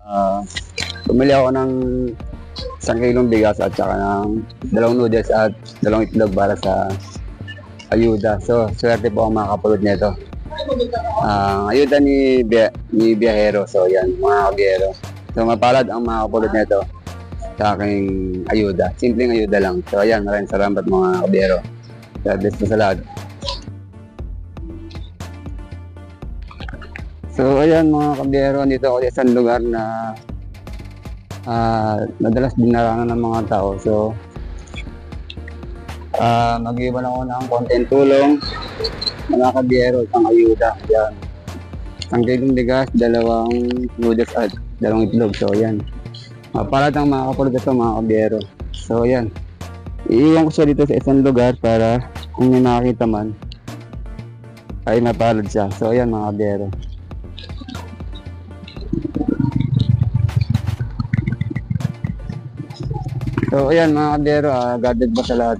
Ah, Bumili ako ng 1 kilong bigas at saka ng 2 noodles at 2 itlog para sa ayuda. So, swerte po ang mga kapulod nito. Ayuda ni Biyahero. So, yan, mga kabiyero. So, mapalad ang mga kapulod nito sa aking ayuda. Simpleng ayuda lang. So, ayan, maraming salamat mga kabiyero. God bless po sa lahat. So, ayan mga kabiyero, dito ako sa isang lugar na madalas dinaranan ng mga tao. So, mag-iwan ako ng konting tulong, mga kabiyero, isang ayuda. Yan. 1 kilong bigas, 2 noodles at 2 itlog. So, yan. Para ang mga kapulod ito, mga kabiyero. So, yan. Iiwan ko siya dito sa isang lugar para kung may makakita man, ay mapalad siya. So, yan mga kabiyero. So, ayan mga kabiyero, God bless po sa lahat.